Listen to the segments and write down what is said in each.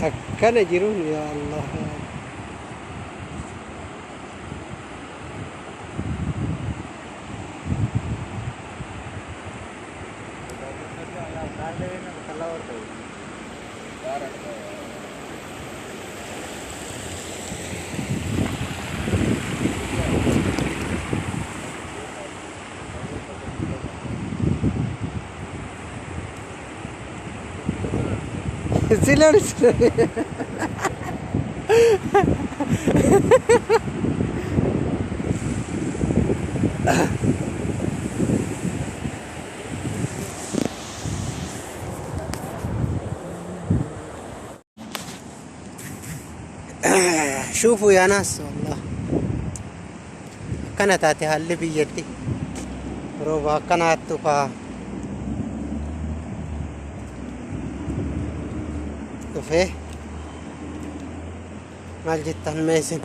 Akkana jiruun yaa Allah. Silar شوفوا يا ناس والله كانت هاتي بيدي روبا كانت تفا تفه مال جدا ميسن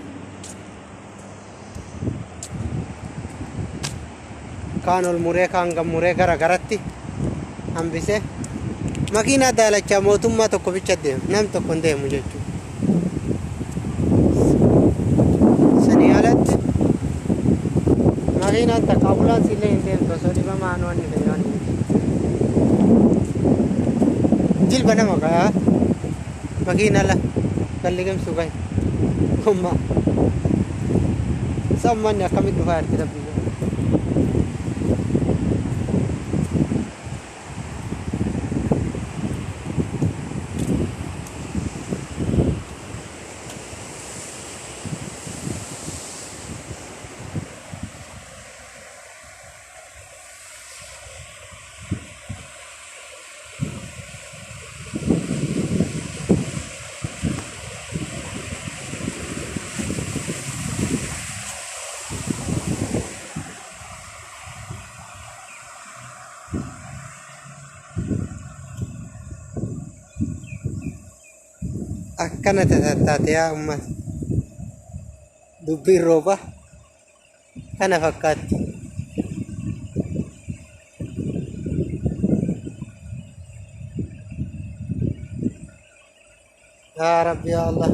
كانوا الموري كان غموري غرا غرتي هم بيسه ماكينه دالچا موتوما تو كوبيچ ديم نم تو كوندي مجچو سنيالت ماكينه تقابلا سيله ديم تو سوري ما انوان دي يعني جيل بنا مكا ماكينه لا كلكم سوغاي هم سمن كم دوار كده akkana taate yaa ummat dubbiin rooba kana fakkaatti yaa rabbi yaa Allah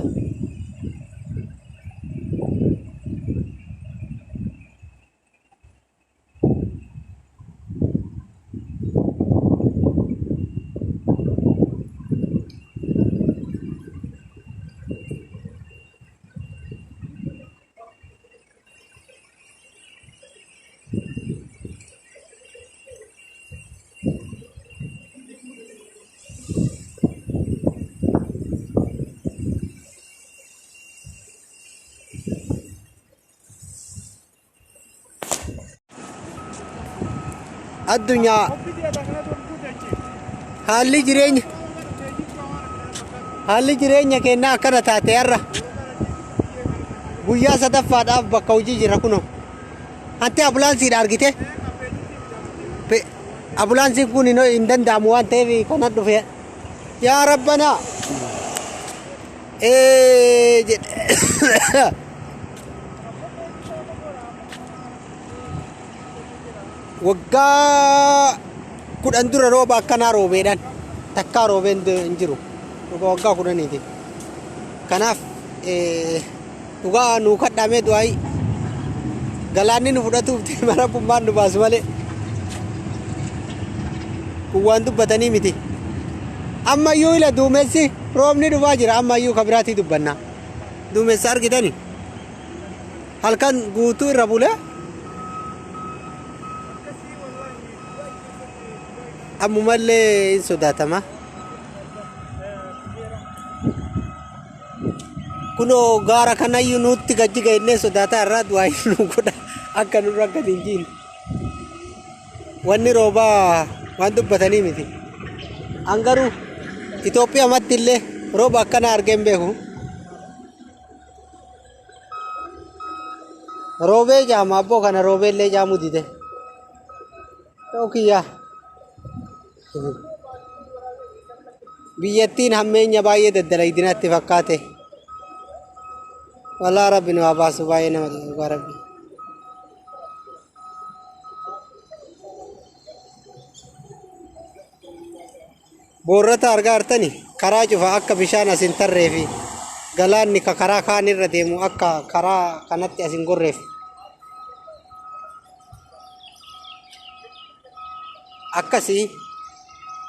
الدنيا haalli jireenya keenyaa akkana taate har'a guyyaa sadaffaadhaaf bakka hojii jira kuno anti ambulaansiidha argite ambulaansiin kun hin danda'amu waan ta'eef kana dhufe yaa rabbana waggaa kudhan dura rooba akkanaa roobeedhaan takkaa roobeen hin jiru rooba waggaa kudhaniiti kanaaf dhugaa nuu kadhamee du'aayi galaanni nu fudhatuuf mara bummaan nu baasu malee kun waan dubbatanii miti ammayyuu ila duumessi roobni dhufaa jira ammayyuu kabiraatii dubbanna duumessa argitani halkan guutuu irra bulee ammumallee hin sodaatama kunoo gaara kanayyuu nutti gajji ga'innee sodaataa irraa du'aayi nu godha akka nurra akkati hin jiin wanni roobaa waan dubbatanii miti an garuu Itoophiyaa matti illee rooba akkana argeen beeku roobee jaama abboo kana roobee illee jaamu dide ta'u kiyyaa biyyattiin hammeenya baay'ee daddalaydinatti fakkaate والله ربي نواباس باينا مدوغا ربي بورتا أرغارتني كراجو فأكا بشانا سنتر ريفي قالان نكا كرا خاني رديمو أكا كرا كانت أسين قرف أكاسي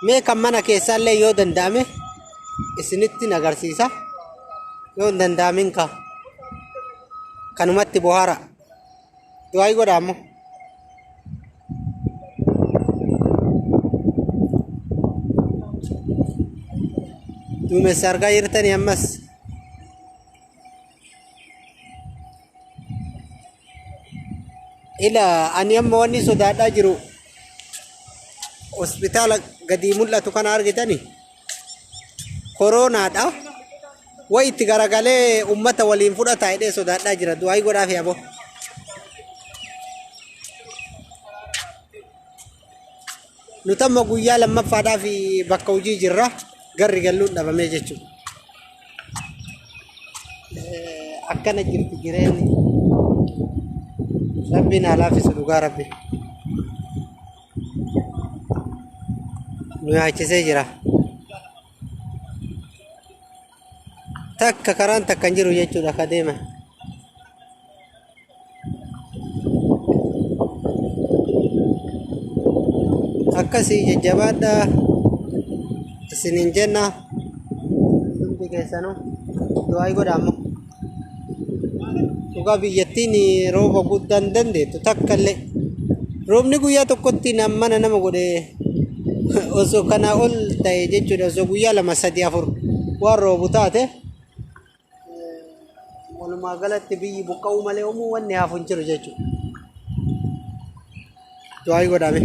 مي كمانا كيسان لي يو دندامي إسنتي نغرسيسا يو دندامين كا كانوماتي بوهارا دواي قدامو دومي سارغا يرتني أمس إلا أن يمواني سودادا جرو hospitaala gadi mul'atu kana argitani corona dha way itti garagalee ummata waliin fudhata jedhee sodaadhaa jira du'aa godhaaf yaabo nutamma guyyaa lammaffaadhaaf bakka hojii jirra garri galluun dhabamee jechuudha akkana jirti jireenyi rabbiin haa laaffisu dhugaa rabbi nuyaachisee jira takka karaan takka hin jiru jechuudha ka deema akkasii jajjabaadha isinin jenna hundi keessanuu du'aa godhaammo dhugaa biyyattiin rooba guddaan dandeettu takka illee roobni guyyaa tokkotti mana nama godhe osoo kana ol ta'e jechuudha osoo guyyaa lama sadii afur waan roobu taate walumaa galatti biyyi buqqa'uu malee homuu wanni hafu hin jiru jechuudha du'aa godhaame